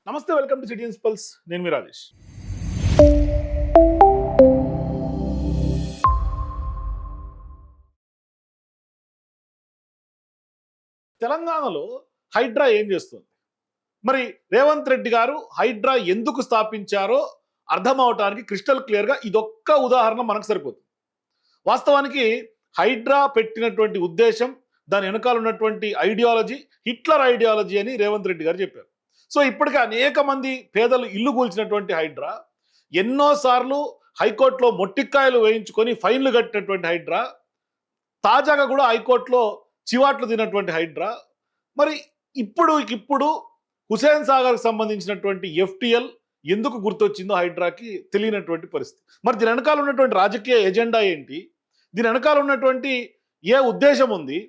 నమస్తే, welcome to citizens pulse. నేను మీ రాజేష్. తెలంగాణలో హైడ్రా ఏం చేస్తుంది? మరి రేవంత్ రెడ్డి గారు హైడ్రా ఎందుకు స్థాపించారో అర్థం అవటానికి క్రిస్టల్ క్లియర్గా ఇదొక్క ఉదాహరణ మనకు సరిపోతుంది. వాస్తవానికి హైడ్రా పెట్టినటువంటి ఉద్దేశం, దాని వెనకాల ఉన్నటువంటి ఐడియాలజీ హిట్లర్ ఐడియాలజీ అని రేవంత్ రెడ్డి గారు చెప్పారు. సో ఇప్పటికే అనేక మంది పేదలు ఇల్లు కూల్చినటువంటి హైడ్రా, ఎన్నోసార్లు హైకోర్టులో మొట్టికాయలు వేయించుకొని ఫైన్లు కట్టినటువంటి హైడ్రా, తాజాగా కూడా హైకోర్టులో చివాట్లు తినటువంటి హైడ్రా, మరి ఇప్పుడు హుసేన్ సాగర్కి సంబంధించినటువంటి ఎఫ్టిఎల్ ఎందుకు గుర్తొచ్చిందో హైడ్రాకి తెలియనటువంటి పరిస్థితి. మరి దీని వెనకాల ఉన్నటువంటి రాజకీయ ఎజెండా ఏంటి, దీని వెనకాల ఉన్నటువంటి ఏ ఉద్దేశం ఉంది,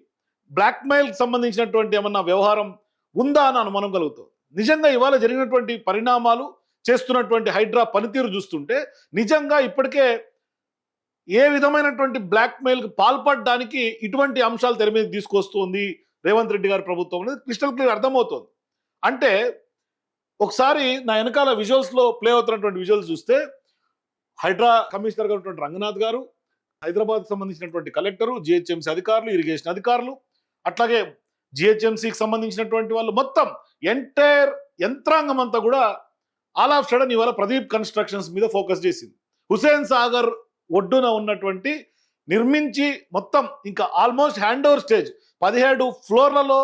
బ్లాక్మెయిల్కి సంబంధించినటువంటి ఏమన్నా వ్యవహారం ఉందా అని అనుమానం కలుగుతుంది. నిజంగా ఇవాళ జరిగినటువంటి పరిణామాలు, చేస్తున్నటువంటి హైడ్రా పనితీరు చూస్తుంటే నిజంగా ఇప్పటికే ఏ విధమైనటువంటి బ్లాక్మెయిల్కి పాల్పడడానికి ఇటువంటి అంశాలు తెర మీద తీసుకొస్తుంది రేవంత్ రెడ్డి గారి ప్రభుత్వం అనేది క్రిస్టల్ క్లియర్ అర్థమవుతుంది. అంటే ఒకసారి నా వెనకాల విజువల్స్లో ప్లే అవుతున్నటువంటి విజువల్స్ చూస్తే హైడ్రా కమిషనర్ గారు రంగనాథ్ గారు, హైదరాబాద్కి సంబంధించినటువంటి కలెక్టరు, జిహెచ్ఎంసీ అధికారులు, ఇరిగేషన్ అధికారులు, అట్లాగే జిహెచ్ఎంసీకి సంబంధించినటువంటి వాళ్ళు, మొత్తం ఎంటైర్ యంత్రాంగం అంతా కూడా ఆల్ ఆఫ్ సడన్ ఇవాళ ప్రదీప్ కన్స్ట్రక్షన్స్ మీద ఫోకస్ చేసింది. హుసేన్ సాగర్ ఒడ్డున ఉన్నటువంటి నిర్మించి మొత్తం ఇంకా ఆల్మోస్ట్ హ్యాండ్ ఓవర్ స్టేజ్ 17 ఫ్లోర్లలో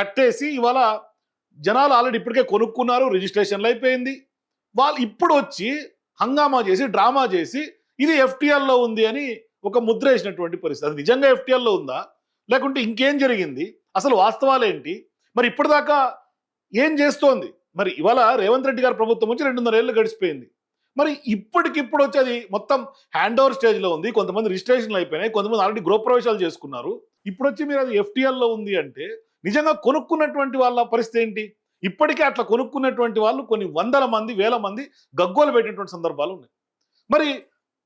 కట్టేసి ఇవాళ జనాలు ఆల్రెడీ ఇప్పటికే కొనుక్కున్నారు, రిజిస్ట్రేషన్లు అయిపోయింది. వాళ్ళు ఇప్పుడు వచ్చి హంగామా చేసి డ్రామా చేసి ఇది ఎఫ్టిఎల్లో ఉంది అని ఒక ముద్ర వేసినటువంటి పరిస్థితి. అది నిజంగా ఎఫ్టిఎల్లో ఉందా, లేకుంటే ఇంకేం జరిగింది, అసలు వాస్తవాలేంటి, మరి ఇప్పటిదాకా ఏం చేస్తోంది? మరి ఇవాళ రేవంత్ రెడ్డి గారి ప్రభుత్వం వచ్చి 2.5 ఏళ్ళు గడిచిపోయింది. మరి ఇప్పటికిప్పుడు వచ్చి అది మొత్తం హ్యాండ్ ఓవర్ స్టేజ్లో ఉంది. కొంతమంది రిజిస్ట్రేషన్లు అయిపోయినాయి, కొంతమంది ఆల్రెడీ గృహప్రవేశాలు చేసుకున్నారు. ఇప్పుడు వచ్చి మీరు అది ఎఫ్టిఎల్లో ఉంది అంటే నిజంగా కొనుక్కున్నటువంటి వాళ్ళ పరిస్థితి ఏంటి? ఇప్పటికే అట్లా కొనుక్కున్నటువంటి వాళ్ళు కొన్ని వందల మంది, వేల మంది గగ్గోలు పెట్టినటువంటి సందర్భాలు ఉన్నాయి. మరి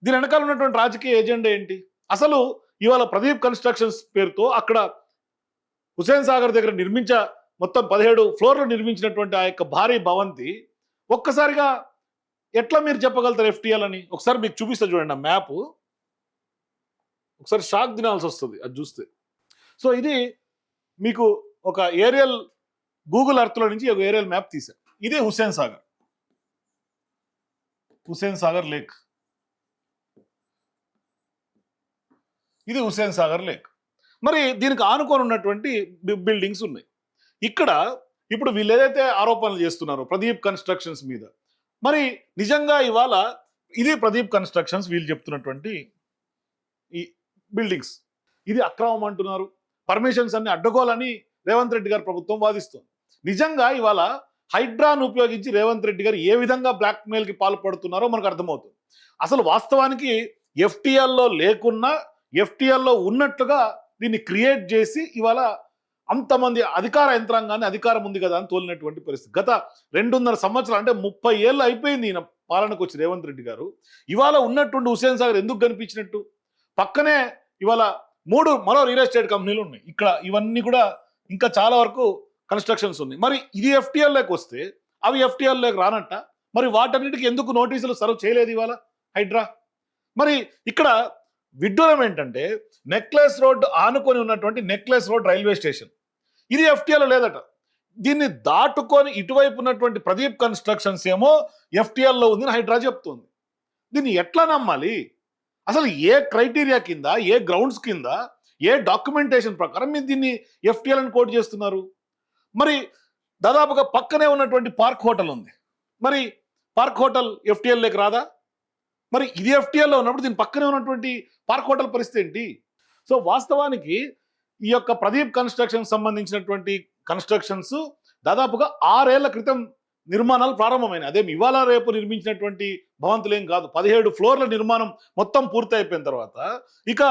దీని వెనకాల ఉన్నటువంటి రాజకీయ ఎజెండా ఏంటి? అసలు ఇవాళ ప్రదీప్ కన్స్ట్రక్షన్స్ పేరుతో అక్కడ హుసేన్ సాగర్ దగ్గర మొత్తం 17 ఫ్లోర్లు నిర్మించినటువంటి ఆ యొక్క భారీ భవంతి ఒక్కసారిగా ఎట్లా మీరు చెప్పగలుగుతారు ఎఫ్టిఎల్ అని? ఒకసారి మీకు చూపిస్తా చూడండి ఆ మ్యాప్. ఒకసారి షాక్ తినాల్సి వస్తుంది అది చూస్తే. సో ఇది మీకు ఒక ఏరియల్ గూగుల్ అర్త్లో నుంచి ఒక ఏరియల్ మ్యాప్ తీశారు. ఇదే హుసేన్ సాగర్, హుసేన్ సాగర్ లేక్. ఇది హుసేన్ సాగర్ లేక్. మరి దీనికి ఆనుకొని ఉన్నటువంటి బిల్డింగ్స్ ఉన్నాయి. ఇక్కడ ఇప్పుడు వీళ్ళు ఏదైతే ఆరోపణలు చేస్తున్నారో ప్రదీప్ కన్స్ట్రక్షన్స్ మీద, మరి నిజంగా ఇవాళ ఇది ప్రదీప్ కన్స్ట్రక్షన్స్ వీళ్ళు చెప్తున్నటువంటి ఈ బిల్డింగ్స్ ఇది అక్రమం అంటున్నారు. పర్మిషన్స్ అన్ని అడ్డగోలని రేవంత్ రెడ్డి గారి ప్రభుత్వం వాదిస్తుంది. నిజంగా ఇవాళ హైడ్రాను ఉపయోగించి రేవంత్ రెడ్డి గారు ఏ విధంగా బ్లాక్మెయిల్కి పాల్పడుతున్నారో మనకు అర్థమవుతుంది. అసలు వాస్తవానికి ఎఫ్టిఎల్లో లేకున్నా ఎఫ్టిఎల్లో ఉన్నట్టుగా దీన్ని క్రియేట్ చేసి ఇవాళ అంతమంది అధికార యంత్రాంగాన్ని అధికారం ఉంది కదా అని తోలినటువంటి పరిస్థితి. గత 2.5 సంవత్సరాలు అంటే 30 ఏళ్ళు అయిపోయింది ఈయన పాలనకు వచ్చి రేవంత్ రెడ్డి గారు. ఇవాళ ఉన్నటువంటి హుసేన్ సాగర్ ఎందుకు కనిపించినట్టు? పక్కనే ఇవాళ మరో రియల్ ఎస్టేట్ కంపెనీలు ఉన్నాయి. ఇక్కడ ఇవన్నీ కూడా ఇంకా చాలా వరకు కన్స్ట్రక్షన్స్ ఉన్నాయి. మరి ఇది ఎఫ్టిఎల్లోకి వస్తే అవి ఎఫ్టిఎల్లోకి రానట్ట. మరి వాటన్నిటికీ ఎందుకు నోటీసులు సర్వ్ చేయలేదు ఇవాళ హైడ్రా? మరి ఇక్కడ విడ్డూరం ఏంటంటే నెక్లెస్ రోడ్ ఆనుకొని ఉన్నటువంటి నెక్లెస్ రోడ్ రైల్వే స్టేషన్ ఇది ఎఫ్టిఎల్ లేదట. దీన్ని దాటుకొని ఇటువైపు ఉన్నటువంటి ప్రదీప్ కన్స్ట్రక్షన్స్ ఏమో ఎఫ్టిఎల్లో ఉందని హైడ్రా చెప్తుంది. దీన్ని ఎట్లా నమ్మాలి? అసలు ఏ క్రైటీరియా కింద, ఏ గ్రౌండ్స్ కింద, ఏ డాక్యుమెంటేషన్ ప్రకారం మీరు దీన్ని ఎఫ్టిఎల్ అని కోట్ చేస్తున్నారు? మరి దాదాపుగా పక్కనే ఉన్నటువంటి పార్క్ హోటల్ ఉంది. మరి పార్క్ హోటల్ ఎఫ్టిఎల్లోకి రాదా? మరి ఇది ఎఫ్టిఎల్లో ఉన్నప్పుడు దీని పక్కనే ఉన్నటువంటి పార్క్ హోటల్ పరిస్థితి ఏంటి? సో వాస్తవానికి ఈ యొక్క ప్రదీప్ కన్స్ట్రక్షన్ సంబంధించినటువంటి కన్స్ట్రక్షన్స్ దాదాపుగా 6 ఏళ్ల క్రితం నిర్మాణాలు ప్రారంభమైనాయి. అదేం ఇవాళ రేపు నిర్మించినటువంటి భవంతులు ఏం కాదు. 17 ఫ్లోర్ల నిర్మాణం మొత్తం పూర్తి అయిపోయిన తర్వాత ఇక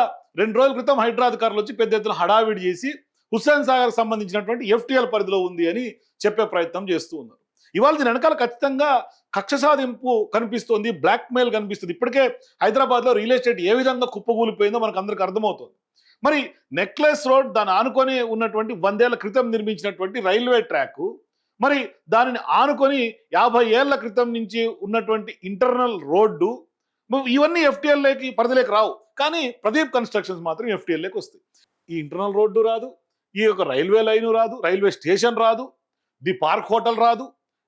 2 రోజుల క్రితం హైడ్రా అధికారులు వచ్చి పెద్ద ఎత్తున హడావిడి చేసి హుస్సేన్ సాగర్ సంబంధించినటువంటి ఎఫ్టిఎల్ పరిధిలో ఉంది అని చెప్పే ప్రయత్నం చేస్తూ ఉన్నారు. ఇవాళ దీని వెనకాల ఖచ్చితంగా కక్ష సాధింపు కనిపిస్తుంది, బ్లాక్మెయిల్ కనిపిస్తుంది. ఇప్పటికే హైదరాబాద్లో రియల్ ఎస్టేట్ ఏ విధంగా కుప్పకూలిపోయిందో మనకు అందరికి అర్థమవుతుంది. మరి నెక్లెస్ రోడ్ దాని ఆనుకొని ఉన్నటువంటి 100 ఏళ్ల క్రితం నిర్మించినటువంటి రైల్వే ట్రాక్ మరి దానిని ఆనుకొని 50 ఏళ్ల క్రితం నుంచి ఉన్నటువంటి ఇంటర్నల్ రోడ్డు ఇవన్నీ ఎఫ్టీఎల్ఏకి పరిధిలోకి రావు, కానీ ప్రదీప్ కన్స్ట్రక్షన్స్ మాత్రం ఎఫ్టీఎల్ఏకి వస్తాయి. ఈ ఇంటర్నల్ రోడ్డు రాదు, ఈ యొక్క రైల్వే లైన్ రాదు, రైల్వే స్టేషన్ రాదు, ది పార్క్ హోటల్ రాదు,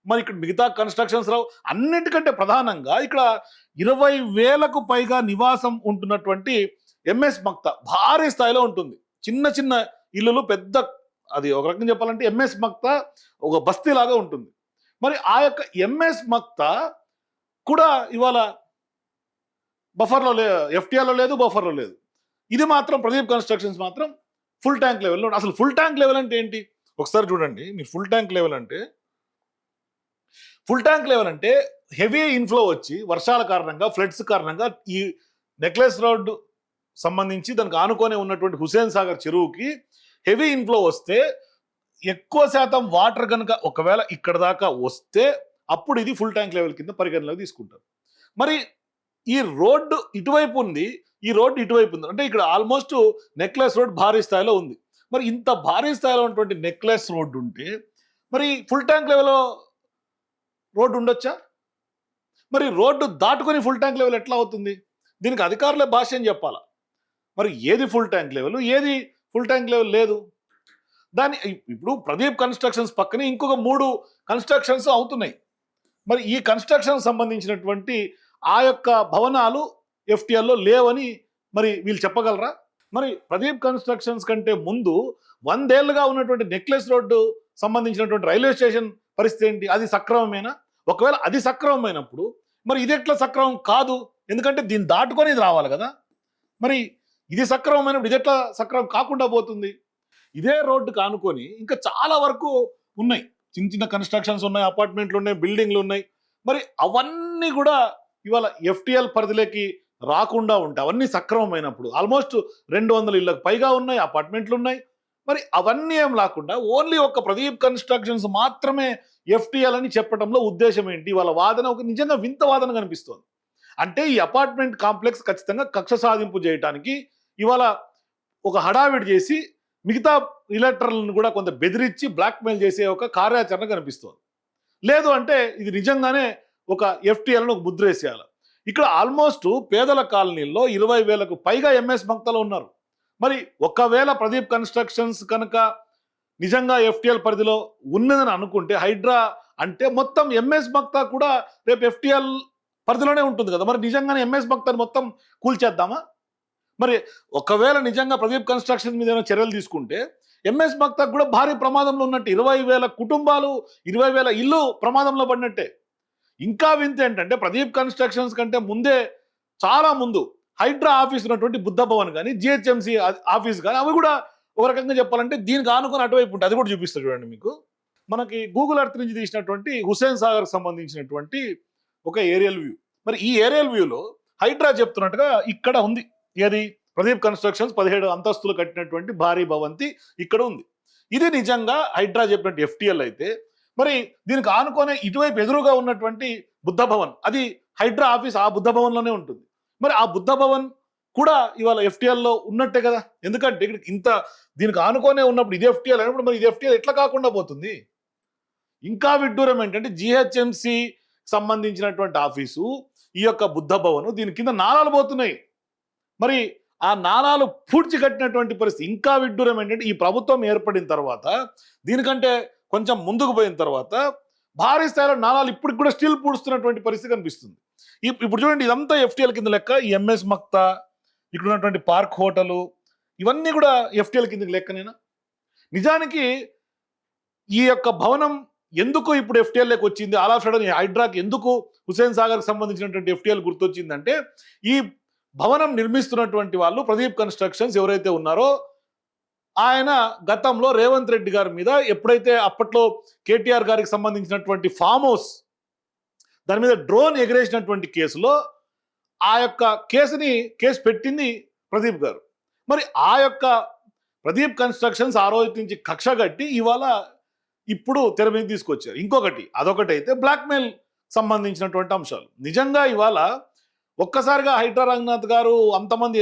మరి ఇక్కడ మిగతా కన్స్ట్రక్షన్స్ రావు. అన్నిటికంటే ప్రధానంగా ఇక్కడ 20,000కు పైగా నివాసం ఉంటున్నటువంటి ఎంఎస్ మక్తా భారీ స్థాయిలో ఉంటుంది. చిన్న చిన్న ఇల్లులు, పెద్ద, అది ఒక రకంగా చెప్పాలంటే ఎంఎస్ మక్తా ఒక బస్తీ లాగా ఉంటుంది. మరి ఆ యొక్క ఎంఎస్ మక్తా కూడా ఇవాళ బఫర్లో ఎఫ్టీఆర్లో లేదు, బఫర్లో లేదు. ఇది మాత్రం ప్రదీప్ కన్స్ట్రక్షన్స్ మాత్రం ఫుల్ ట్యాంక్ లెవెల్లో. అసలు ఫుల్ ట్యాంక్ లెవెల్ అంటే ఏంటి ఒకసారి చూడండి. మీరు ఫుల్ ట్యాంక్ లెవెల్ అంటే హెవీ ఇన్ఫ్లో వచ్చి వర్షాల కారణంగా, ఫ్లడ్స్ కారణంగా ఈ నెక్లెస్ రోడ్ సంబంధించి దానికి ఆనుకొని ఉన్నటువంటి హుసేన్ సాగర్ చెరువుకి హెవీ ఇన్ఫ్లో వస్తే ఎక్కువ శాతం వాటర్ కనుక ఒకవేళ ఇక్కడ దాకా వస్తే అప్పుడు ఇది ఫుల్ ట్యాంక్ లెవెల్ కింద పరిగణలోకి తీసుకుంటారు. మరి ఈ రోడ్డు ఇటువైపు ఉంది, ఈ రోడ్డు ఇటువైపు ఉంది, అంటే ఇక్కడ ఆల్మోస్ట్ నెక్లెస్ రోడ్ భారీ స్థాయిలో ఉంది. మరి ఇంత భారీ స్థాయిలో ఉన్నటువంటి నెక్లెస్ రోడ్డు ఉంటే మరి ఫుల్ ట్యాంక్ లెవెల్లో రోడ్డు ఉండొచ్చా? మరి రోడ్డు దాటుకొని ఫుల్ ట్యాంక్ లెవెల్ ఎట్లా అవుతుంది? దీనికి అధికారులే భాష్యం చెప్పాలా. మరి ఏది ఫుల్ ట్యాంక్ లెవెల్, ఏది ఫుల్ ట్యాంక్ లెవెల్ లేదు. దాని ఇప్పుడు ప్రదీప్ కన్స్ట్రక్షన్స్ పక్కనే ఇంకొక 3 కన్స్ట్రక్షన్స్ అవుతున్నాయి. మరి ఈ కన్స్ట్రక్షన్ సంబంధించినటువంటి ఆ యొక్క భవనాలు ఎఫ్టీఆర్లో లేవని మరి వీళ్ళు చెప్పగలరా? మరి ప్రదీప్ కన్స్ట్రక్షన్స్ కంటే ముందు 100 ఏళ్లుగా ఉన్నటువంటి నెక్లెస్ రోడ్డు సంబంధించినటువంటి రైల్వే స్టేషన్ పరిస్థితి ఏంటి? అది సక్రమమేనా? ఒకవేళ అది సక్రమమైనప్పుడు మరి ఇది ఎట్లా సక్రమం కాదు? ఎందుకంటే దీన్ని దాటుకొని ఇది రావాలి కదా. మరి ఇది సక్రమమైనప్పుడు ఇది ఎట్లా సక్రమం కాకుండా పోతుంది? ఇదే రోడ్డుకు ఆనుకొని ఇంకా చాలా వరకు ఉన్నాయి, చిన్న చిన్న కన్స్ట్రక్షన్స్ ఉన్నాయి, అపార్ట్మెంట్లు ఉన్నాయి, బిల్డింగ్లు ఉన్నాయి. మరి అవన్నీ కూడా ఇవాళ ఎఫ్టీఎల్ పరిధిలోకి రాకుండా ఉంటాయి. అవన్నీ సక్రమమైనప్పుడు ఆల్మోస్ట్ 200 ఇళ్ళకు పైగా ఉన్నాయి, అపార్ట్మెంట్లు ఉన్నాయి. మరి అవన్నీ ఏం లేకుండా ఓన్లీ ఒక ప్రదీప్ కన్స్ట్రక్షన్స్ మాత్రమే ఎఫ్టీఎల్ అని చెప్పడంలో ఉద్దేశం ఏంటి? వాళ్ళ వాదన ఒక నిజంగా వింత వాదన కనిపిస్తోంది. అంటే ఈ అపార్ట్మెంట్ కాంప్లెక్స్ ఖచ్చితంగా కక్ష సాధింపు చేయడానికి ఇవాళ ఒక హడావిడి చేసి మిగతా రిలేటర్లను కూడా కొంత బెదిరించి బ్లాక్మెయిల్ చేసే ఒక కార్యాచరణ కనిపిస్తోంది. లేదు అంటే ఇది నిజంగానే ఒక ఎఫ్టీఎల్ను ఒక ముద్ర వేసేయాలి. ఇక్కడ ఆల్మోస్ట్ పేదల కాలనీల్లో 20,000కు పైగా ఎంఎస్ మక్తాలో ఉన్నారు. మరి ఒకవేళ ప్రదీప్ కన్స్ట్రక్షన్స్ కనుక నిజంగా ఎఫ్టీఎల్ పరిధిలో ఉన్నదని అనుకుంటే హైడ్రా అంటే మొత్తం ఎంఎస్ మక్తా కూడా రేపు ఎఫ్టీఎల్ పరిధిలోనే ఉంటుంది కదా. మరి నిజంగానే ఎంఎస్ మక్తాని మొత్తం కూల్చేద్దామా? మరి ఒకవేళ నిజంగా ప్రదీప్ కన్స్ట్రక్షన్ మీద ఏమైనా చర్యలు తీసుకుంటే ఎంఎస్ మక్తాకు కూడా భారీ ప్రమాదంలో ఉన్నట్టు, 20,000 కుటుంబాలు, 20,000 ఇల్లు ప్రమాదంలో పడినట్టే. ఇంకా వింత ఏంటంటే ప్రదీప్ కన్స్ట్రక్షన్స్ కంటే ముందే, చాలా ముందు హైడ్రా ఆఫీస్ ఉన్నటువంటి బుద్ధ భవన్ కానీ, జిహెచ్ఎంసీ ఆఫీస్ కానీ అవి కూడా ఒక రకంగా చెప్పాలంటే దీనికి ఆనుకొని అటువైపు ఉంటుంది. అది కూడా చూపిస్తారు చూడండి మీకు. మనకి గూగుల్ ఎర్త్ నుంచి తీసినటువంటి హుసేన్ సాగర్ సంబంధించినటువంటి ఒక ఏరియల్ వ్యూ. మరి ఈ ఏరియల్ వ్యూలో హైడ్రా చెప్తున్నట్టుగా ఇక్కడ ఉంది. ఏది? ప్రదీప్ కన్స్ట్రక్షన్స్ 17 అంతస్తులు కట్టినటువంటి భారీ భవంతి ఇక్కడ ఉంది. ఇది నిజంగా హైడ్రా చెప్పినట్టు ఎఫ్టీఎల్ అయితే మరి దీనికి ఆనుకోనే ఇటువైపు ఎదురుగా ఉన్నటువంటి బుద్ధ భవన్, అది హైడ్రా ఆఫీస్ ఆ బుద్ధ భవన్లోనే ఉంటుంది. మరి ఆ బుద్ధ భవన్ కూడా ఇవాళ ఎఫ్టీఎల్లో ఉన్నట్టే కదా. ఎందుకంటే ఇక్కడ ఇంత దీనికి ఆనుకోనే ఉన్నప్పుడు ఇది ఎఫ్టీఎల్ అయినప్పుడు మరి ఇది ఎఫ్టీఎల్ ఎట్లా కాకుండా పోతుంది? ఇంకా విడ్డూరం ఏంటంటే జిహెచ్ఎంసీ సంబంధించినటువంటి ఆఫీసు, ఈ యొక్క బుద్ధ భవన్, దీని కింద నాలాలు పోతున్నాయి. మరి ఆ నాలాలు పూడ్చి కట్టినటువంటి పరిస్థితి. ఇంకా విడ్డూరం ఏంటంటే ఈ ప్రభుత్వం ఏర్పడిన తర్వాత, దీనికంటే కొంచెం ముందుకు పోయిన తర్వాత భారీ స్థాయిలో నాలాలు ఇప్పటికి కూడా స్టిల్ పూడుస్తున్నటువంటి పరిస్థితి కనిపిస్తుంది. ఇప్పుడు చూడండి, ఇదంతా ఎఫ్టీఎల్ కింద లెక్క. ఈ ఎంఎస్ మక్తా, ఇక్కడ ఉన్నటువంటి పార్క్ హోటలు, ఇవన్నీ కూడా ఎఫ్టీఎల్ కింద లెక్కనేనా? నిజానికి ఈ యొక్క భవనం ఎందుకు ఇప్పుడు ఎఫ్టీఎల్లోకి వచ్చింది? ఆల్ ఆఫ్ సడన్ హైడ్రాకి ఎందుకు హుసేన్ సాగర్కి సంబంధించినటువంటి ఎఫ్టీఎల్ గుర్తొచ్చిందంటే, ఈ భవనం నిర్మిస్తున్నటువంటి వాళ్ళు ప్రదీప్ కన్స్ట్రక్షన్స్ ఎవరైతే ఉన్నారో ఆయన గతంలో రేవంత్ రెడ్డి గారి మీద ఎప్పుడైతే అప్పట్లో కేటీఆర్ గారికి సంబంధించినటువంటి ఫామ్ హౌస్ దాని మీద డ్రోన్ ఎగరేసినటువంటి కేసులో ఆ యొక్క కేసు పెట్టింది ప్రదీప్ గారు. మరి ఆ యొక్క ప్రదీప్ కన్స్ట్రక్షన్స్ ఆ రోజు నుంచి కక్ష కట్టి ఇవాళ ఇప్పుడు తెర మీద తీసుకొచ్చారు. ఇంకొకటి, అదొకటి అయితే బ్లాక్మెయిల్ సంబంధించినటువంటి అంశాలు. నిజంగా ఇవాళ ఒక్కసారిగా హైడ్రా రంగనాథ్ గారు అంతమంది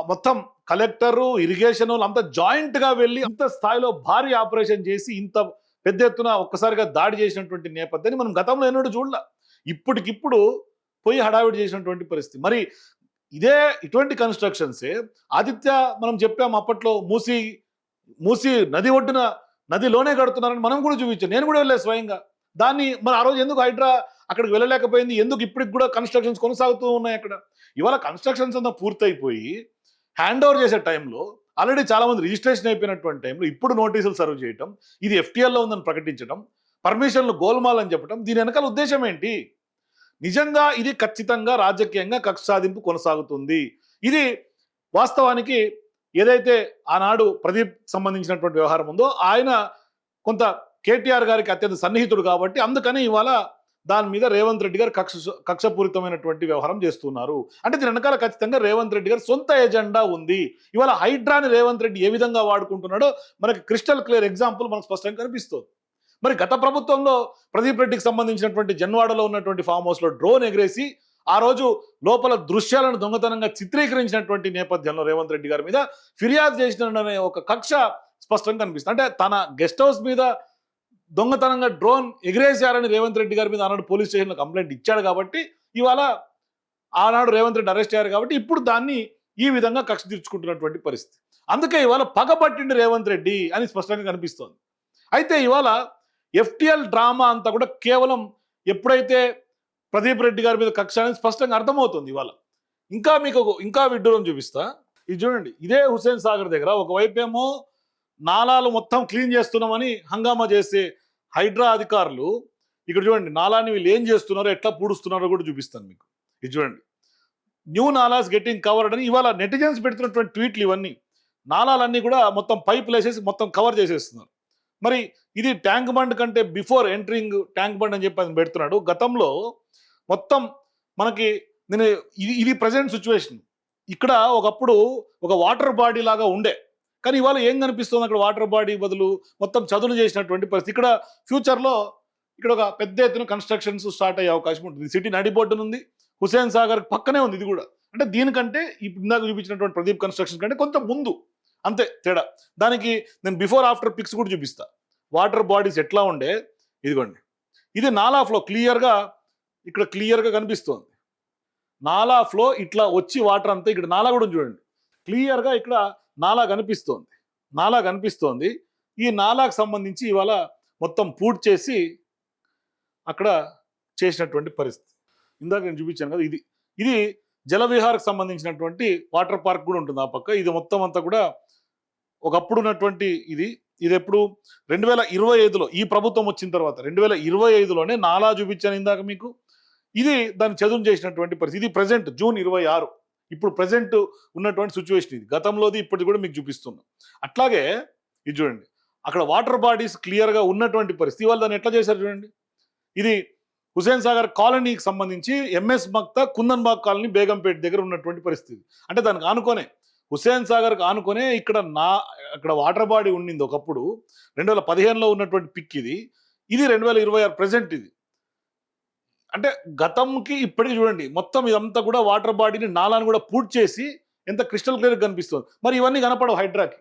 మొత్తం కలెక్టరు, ఇరిగేషన్ అంతా జాయింట్గా వెళ్ళి ఇంత స్థాయిలో భారీ ఆపరేషన్ చేసి ఇంత పెద్ద ఎత్తున ఒక్కసారిగా దాడి చేసినటువంటి నేపథ్యాన్ని మనం గతంలో ఎన్నడూ చూడలే. ఇప్పటికిప్పుడు పోయి హడావిడి చేసినటువంటి పరిస్థితి. మరి ఇటువంటి కన్స్ట్రక్షన్సే ఆదిత్య మనం చెప్పాం అప్పట్లో మూసి నది ఒడ్డున నదిలోనే కడుతున్నారని మనం కూడా చూపించాం. నేను కూడా వెళ్ళలేదు స్వయంగా. దాన్ని మరి ఆ రోజు ఎందుకు హైడ్రా అక్కడికి వెళ్ళలేకపోయింది? ఎందుకు ఇప్పటికి కూడా కన్స్ట్రక్షన్స్ కొనసాగుతూ ఉన్నాయి అక్కడ? ఇవాళ కన్స్ట్రక్షన్స్ అంతా పూర్తయిపోయి హ్యాండ్ ఓవర్ చేసే టైంలో ఆల్రెడీ చాలా మంది రిజిస్ట్రేషన్ అయిపోయినటువంటి టైంలో ఇప్పుడు నోటీసులు సర్వ్ చేయటం, ఇది ఎఫ్టీఎల్లో ఉందని ప్రకటించడం, పర్మిషన్లు గోల్మాల్ అని చెప్పడం, దీని వెనకాల ఉద్దేశం ఏంటి? నిజంగా ఇది ఖచ్చితంగా రాజకీయంగా కక్ష సాధింపు కొనసాగుతుంది. ఇది వాస్తవానికి ఏదైతే ఆనాడు ప్రదీప్ సంబంధించినటువంటి వ్యవహారం ఉందో ఆయన కొంత కేటీఆర్ గారికి అత్యంత సన్నిహితుడు కాబట్టి అందుకని ఇవాళ దాని మీద రేవంత్ రెడ్డి గారు కక్షపూరితమైనటువంటి వ్యవహారం చేస్తున్నారు. అంటే దీని వెనకాల ఖచ్చితంగా రేవంత్ రెడ్డి గారు సొంత ఎజెండా ఉంది. ఇవాళ హైడ్రాని రేవంత్ రెడ్డి ఏ విధంగా వాడుకుంటున్నాడో మనకి క్రిస్టల్ క్లియర్ ఎగ్జాంపుల్ మనకు స్పష్టంగా కనిపిస్తుంది. మరి గత ప్రభుత్వంలో ప్రదీప్ రెడ్డికి సంబంధించినటువంటి జన్వాడలో ఉన్నటువంటి ఫామ్ హౌస్ లో డ్రోన్ ఎగిరేసి ఆ రోజు లోపల దృశ్యాలను దొంగతనంగా చిత్రీకరించినటువంటి నేపథ్యంలో రేవంత్ రెడ్డి గారి మీద ఫిర్యాదు చేసిన ఒక కక్ష స్పష్టంగా కనిపిస్తుంది. అంటే తన గెస్ట్ హౌస్ మీద దొంగతనంగా డ్రోన్ ఎగిరేశారని రేవంత్ రెడ్డి గారి మీద ఆనాడు పోలీస్ స్టేషన్లో కంప్లైంట్ ఇచ్చాడు కాబట్టి ఇవాళ ఆనాడు రేవంత్ రెడ్డి అరెస్ట్ అయ్యారు కాబట్టి ఇప్పుడు దాన్ని ఈ విధంగా కక్ష తీర్చుకుంటున్నటువంటి పరిస్థితి. అందుకే ఇవాళ పగపట్టిండి రేవంత్ రెడ్డి అని స్పష్టంగా కనిపిస్తోంది. అయితే ఇవాళ ఎఫ్టీఎల్ డ్రామా అంతా కూడా కేవలం ఎప్పుడైతే ప్రదీప్ రెడ్డి గారి మీద కక్ష అనేది స్పష్టంగా అర్థమవుతుంది. ఇవాళ ఇంకా విడ్డూరం చూపిస్తా. ఇది చూడండి, ఇదే హుస్సేన్ సాగర్ దగ్గర ఒకవైపేమో నాలాలు మొత్తం క్లీన్ చేస్తున్నామని హంగామా చేసే హైడ్రా అధికారులు, ఇక్కడ చూడండి నాలాని వీళ్ళు ఏం చేస్తున్నారో ఎట్లా పూడుస్తున్నారో కూడా చూపిస్తాను మీకు. ఇది చూడండి, న్యూ నాలాస్ గెట్టింగ్ కవర్డ్ అని ఇవాళ నెటిజన్స్ పెడుతున్నటువంటి ట్వీట్లు ఇవన్నీ. నాలాలన్నీ కూడా మొత్తం పైపులు వేసేసి మొత్తం కవర్ చేసేస్తున్నారు. మరి ఇది ట్యాంక్ బండ్ కంటే బిఫోర్ ఎంట్రింగ్ ట్యాంక్ బండ్ అని చెప్పి ఆయన పెడుతున్నాడు. గతంలో మొత్తం మనకి ఇది ప్రజెంట్ సిచ్యువేషన్. ఇక్కడ ఒకప్పుడు ఒక వాటర్ బాడీ లాగా ఉండే, కానీ ఇవాళ ఏం కనిపిస్తుంది అక్కడ? వాటర్ బాడీ బదులు మొత్తం చదును చేసినటువంటి పరిస్థితి. ఇక్కడ ఫ్యూచర్లో ఇక్కడ ఒక పెద్ద ఎత్తున కన్స్ట్రక్షన్స్ స్టార్ట్ అయ్యే అవకాశం ఉంటుంది. సిటీ నడిబొడ్డున ఉంది, హుస్సేన్ సాగర్ పక్కనే ఉంది. ఇది కూడా అంటే దీనికంటే ఇందాక చూపించినటువంటి ప్రదీప్ కన్స్ట్రక్షన్ కంటే కొంచెం ముందు, అంతే తేడా. దానికి నేను బిఫోర్ ఆఫ్టర్ పిక్స్ కూడా చూపిస్తా. వాటర్ బాడీస్ ఎట్లా ఉండే ఇదిగోండి, ఇది నాలా ఫ్లో ఇక్కడ క్లియర్గా కనిపిస్తోంది. నాలా ఫ్లో ఇట్లా వచ్చి వాటర్ అంతా ఇక్కడ నాలా కూడా చూడండి, క్లియర్గా ఇక్కడ నాలా కనిపిస్తోంది. ఈ నాలాకు సంబంధించి ఇవాళ మొత్తం పూర్తి చేసి అక్కడ చేసినటువంటి పరిస్థితి. ఇందాక నేను చూపించాను కదా, ఇది జలవిహార్కి సంబంధించినటువంటి వాటర్ పార్క్ కూడా ఉంటుంది ఆ పక్క. ఇది మొత్తం అంతా కూడా ఒకప్పుడు ఉన్నటువంటి ఇది ఎప్పుడు 2025లో ఈ ప్రభుత్వం వచ్చిన తర్వాత 2025లోనే నాలా చూపించాను ఇందాక మీకు. ఇది దాన్ని చదును చేసినటువంటి పరిస్థితి. ఇది ప్రజెంట్ జూన్ 26, ఇప్పుడు ప్రజెంట్ ఉన్నటువంటి సిచ్యువేషన్ ఇది. గతంలోది ఇప్పటిది కూడా మీకు చూపిస్తున్నాం. అట్లాగే ఇది చూడండి, అక్కడ వాటర్ బాడీస్ క్లియర్గా ఉన్నటువంటి పరిస్థితి. వాళ్ళు దాన్ని ఎట్లా చేశారు చూడండి. ఇది హుస్సేన్ సాగర్ కాలనీకి సంబంధించి ఎంఎస్ మక్తా కుందన్బాగ్ కాలనీ బేగంపేట దగ్గర ఉన్నటువంటి పరిస్థితి. అంటే దానికి ఆనుకొనే హుస్సేన్ సాగర్కి ఆనుకొనే అక్కడ వాటర్ బాడీ ఉండింది ఒకప్పుడు. 2015లో ఉన్నటువంటి పిక్ ఇది 2026 ప్రజెంట్ ఇది. అంటే గతంకి ఇప్పటికి చూడండి, మొత్తం ఇదంతా కూడా వాటర్ బాడీని నాలాని కూడా పూర్తి చేసి ఎంత క్రిస్టల్ క్లియర్ కనిపిస్తుంది. మరి ఇవన్నీ కనపడవు హైడ్రాకి.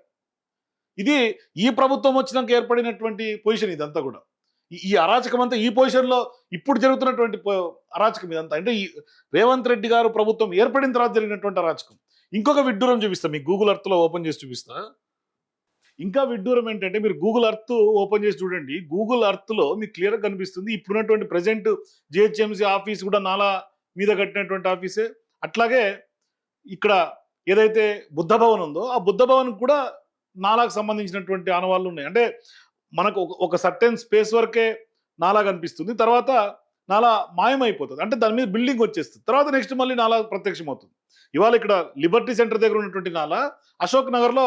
ఇది ఈ ప్రభుత్వం వచ్చినాక ఏర్పడినటువంటి పొజిషన్ ఇదంతా కూడా. ఈ అరాచకం అంతా ఈ పొజిషన్లో ఇప్పుడు జరుగుతున్నటువంటి అరాచకం ఇదంతా. అంటే ఈ రేవంత్ రెడ్డి గారు ప్రభుత్వం ఏర్పడిన తర్వాత జరిగినటువంటి అరాచకం. ఇంకొక విడ్డూరం చూపిస్తా మీకు, గూగుల్ ఎర్త్లో ఓపెన్ చేసి చూపిస్తా. ఇంకా విడ్డూరం ఏంటంటే మీరు గూగుల్ ఎర్త్ ఓపెన్ చేసి చూడండి. గూగుల్ ఎర్త్లో మీకు క్లియర్గా కనిపిస్తుంది ఇప్పుడున్నటువంటి ప్రజెంట్ జిహెచ్ఎంసీ ఆఫీస్ కూడా నాలా మీద కట్టినటువంటి ఆఫీసే. అట్లాగే ఇక్కడ ఏదైతే బుద్ధ భవన్ ఉందో ఆ బుద్ధ భవన్ కూడా నాలాకు సంబంధించినటువంటి ఆనవాళ్ళు ఉన్నాయి. అంటే మనకు ఒక సర్టెన్ స్పేస్ వరకే నాలా కనిపిస్తుంది, తర్వాత నాలా మాయమైపోతుంది. అంటే దాని మీద బిల్డింగ్ వచ్చేస్తుంది, తర్వాత నెక్స్ట్ మళ్ళీ నాలా ప్రత్యక్షం అవుతుంది. ఇవాళ ఇక్కడ లిబర్టీ సెంటర్ దగ్గర ఉన్నటువంటి నాలా అశోక్ నగర్లో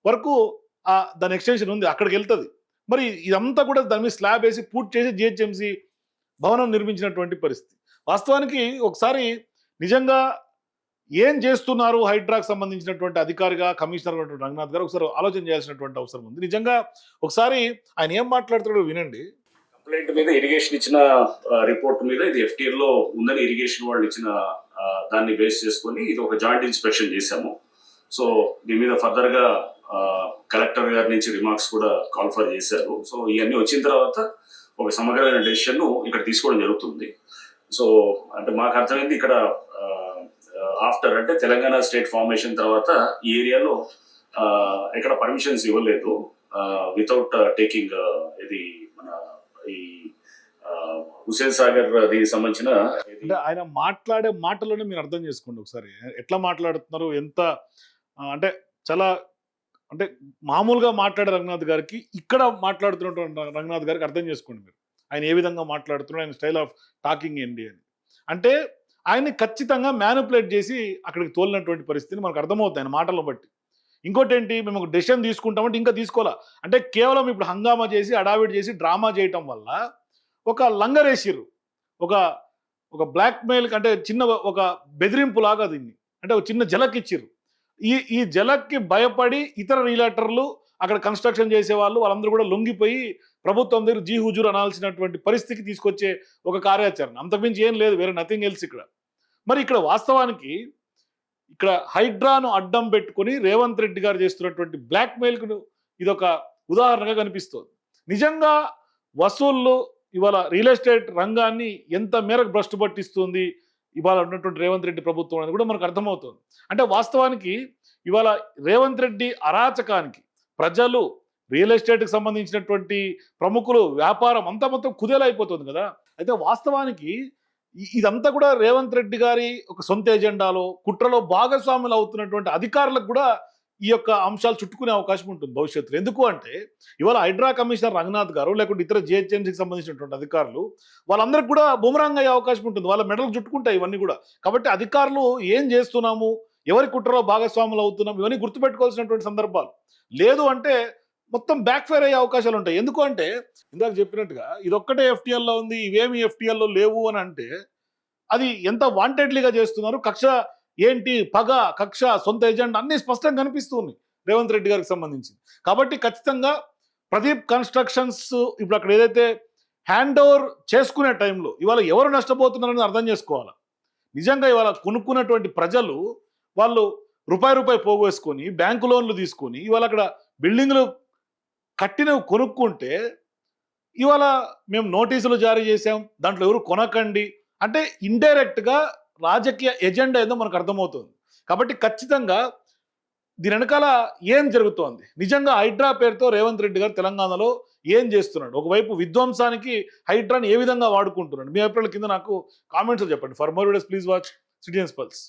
వరకు దాని ఎక్స్టెన్షన్ ఉంది, అక్కడికి వెళ్తుంది. మరి ఇదంతా కూడా దాని మీద స్లాబ్ వేసి పూర్తి చేసి జిహెచ్ఎంసీ భవనం నిర్మించినటువంటి పరిస్థితి. వాస్తవానికి ఒకసారి నిజంగా ఏం చేస్తున్నారు హైడ్రాకు సంబంధించినటువంటి అధికారిగా కమిషనర్ రంగనాథ్ గారు ఒకసారి ఆలోచన చేయాల్సినటువంటి అవసరం ఉంది. నిజంగా ఒకసారి ఆయన ఏం మాట్లాడుతున్నాడో వినండి. కంప్లైంట్ మీద ఇరిగేషన్ ఇచ్చిన రిపోర్ట్ మీద ఇది FTL లో ఉందని ఇరిగేషన్ వాళ్ళు ఇచ్చిన దాన్ని బేస్ చేసుకొని ఇది ఒక జాయింట్ ఇన్స్పెక్షన్ చేశాము. సో దీని మీద ఫర్దర్ గా కలెక్టర్ గారి నుంచి రిమార్క్స్ కూడా కాల్ఫర్ చేశారు. సో ఇవన్నీ వచ్చిన తర్వాత ఒక సమగ్రమైన డెసిషన్ ఇక్కడ తీసుకోవడం జరుగుతుంది. సో అంటే మాకు అర్థమైంది ఇక్కడ ఆఫ్టర్ అంటే తెలంగాణ స్టేట్ ఫార్మేషన్ తర్వాత ఈ ఏరియాలో ఎక్కడ పర్మిషన్స్ ఇవ్వలేదు వితౌట్ టేకింగ్ ఇది మన ఈ హుసేన్ సాగర్ దీనికి సంబంధించిన అంటే ఆయన మాట్లాడే మాటలోనే మీరు అర్థం చేసుకోండి ఒకసారి ఎట్లా మాట్లాడుతున్నారు, ఎంత అంటే చాలా అంటే మామూలుగా మాట్లాడే రంగనాథ్ గారికి ఇక్కడ మాట్లాడుతున్నటువంటి రంగనాథ్ గారికి అర్థం చేసుకోండి మీరు ఆయన ఏ విధంగా మాట్లాడుతున్నాడు, ఆయన స్టైల్ ఆఫ్ టాకింగ్ ఏంటి అని. అంటే ఆయన్ని ఖచ్చితంగా మ్యానిపులేట్ చేసి అక్కడికి తోలినటువంటి పరిస్థితిని మనకు అర్థమవుతుంది ఆయన మాటలను బట్టి. ఇంకోటి ఏంటి, మేము ఒక డెసిషన్ తీసుకుంటామంటే ఇంకా తీసుకోవాలా అంటే కేవలం ఇప్పుడు హంగామా చేసి అడావిడ్ చేసి డ్రామా చేయటం వల్ల ఒక లంగరేసిర్రు, ఒక ఒక బ్లాక్మెయిల్ అంటే చిన్న ఒక బెదిరింపు లాగా దీన్ని అంటే ఒక చిన్న జలక్ ఇచ్చిర్రు. ఈ జలక్కి భయపడి ఇతర రియలేటర్లు అక్కడ కన్స్ట్రక్షన్ చేసే వాళ్ళందరూ కూడా లొంగిపోయి ప్రభుత్వం దగ్గర జీ హుజూర్ అనాల్సినటువంటి పరిస్థితికి తీసుకొచ్చే ఒక కార్యాచరణ, అంతకుమించి ఏం లేదు, వేరే నథింగ్ ఎల్స్ ఇక్కడ. మరి ఇక్కడ వాస్తవానికి ఇక్కడ హైడ్రాను అడ్డం పెట్టుకుని రేవంత్ రెడ్డి గారు చేస్తున్నటువంటి బ్లాక్మెయిల్కు ఇది ఒక ఉదాహరణగా కనిపిస్తుంది. నిజంగా వసూళ్ళు ఇవాళ రియల్ ఎస్టేట్ రంగాన్ని ఎంత మేరకు భ్రష్టు పట్టిస్తుంది ఇవాళ ఉన్నటువంటి రేవంత్ రెడ్డి ప్రభుత్వం అనేది కూడా మనకు అర్థమవుతుంది. అంటే వాస్తవానికి ఇవాళ రేవంత్ రెడ్డి అరాచకానికి ప్రజలు, రియల్ ఎస్టేట్కి సంబంధించినటువంటి ప్రముఖులు, వ్యాపారం అంతా మొత్తం కుదేలైపోతుంది కదా. అయితే వాస్తవానికి ఇదంతా కూడా రేవంత్ రెడ్డి గారి ఒక సొంత ఎజెండాలో కుట్రలో భాగస్వాములు అవుతున్నటువంటి అధికారులకు కూడా ఈ యొక్క అంశాలు చుట్టుకునే అవకాశం ఉంటుంది భవిష్యత్తులో. ఎందుకు అంటే ఇవాళ హైడ్రా కమిషనర్ రంగనాథ్ గారు లేకుంటే ఇతర జిహెచ్ఎంసీకి సంబంధించినటువంటి అధికారులు వాళ్ళందరికీ కూడా బుమరాంగ్ అయ్యే అవకాశం ఉంటుంది, వాళ్ళ మెడలు చుట్టుకుంటాయి ఇవన్నీ కూడా. కాబట్టి అధికారులు ఏం చేస్తున్నాము, ఎవరి కుట్రలో భాగస్వాములు అవుతున్నాం, ఇవన్నీ గుర్తుపెట్టుకోవాల్సినటువంటి సందర్భాలు. లేదు అంటే మొత్తం బ్యాక్ ఫైర్ అయ్యే అవకాశాలు ఉంటాయి. ఎందుకు అంటే ఇందాక చెప్పినట్టుగా ఇదొక్కటే ఎఫ్టీఎల్లో ఉంది, ఇవేమి ఎఫ్టీఎల్లో లేవు అని అంటే అది ఎంత వాంటెడ్లీగా చేస్తున్నారు, కక్ష ఏంటి, పగ, కక్ష, సొంత ఎజెండా అన్ని స్పష్టంగా కనిపిస్తుంది రేవంత్ రెడ్డి గారికి సంబంధించి. కాబట్టి ఖచ్చితంగా ప్రదీప్ కన్స్ట్రక్షన్స్ ఇప్పుడు అక్కడ ఏదైతే హ్యాండ్ ఓవర్ చేసుకునే టైంలో ఇవాళ ఎవరు నష్టపోతున్నారని అర్థం చేసుకోవాలి. నిజంగా ఇవాళ కొనుక్కున్నటువంటి ప్రజలు వాళ్ళు రూపాయి పోగేసుకొని బ్యాంకు లోన్లు తీసుకొని ఇవాళ అక్కడ బిల్డింగ్లు కట్టినవి కొనుక్కుంటే ఇవాళ మేము నోటీసులు జారీ చేసాం, దాంట్లో ఎవరు కొనకండి అంటే ఇండైరెక్ట్గా రాజకీయ ఎజెండా ఏదో మనకు అర్థమవుతుంది. కాబట్టి ఖచ్చితంగా దీని వెనకాల ఏం జరుగుతోంది, నిజంగా హైడ్రా పేరుతో రేవంత్ రెడ్డి గారు తెలంగాణలో ఏం చేస్తున్నాడు, ఒకవైపు విధ్వంసానికి హైడ్రాని ఏ విధంగా వాడుకుంటున్నాడు, మీ అభిప్రాయాల కింద నాకు కామెంట్స్ చెప్పండి. For more videos please watch citizens pulse.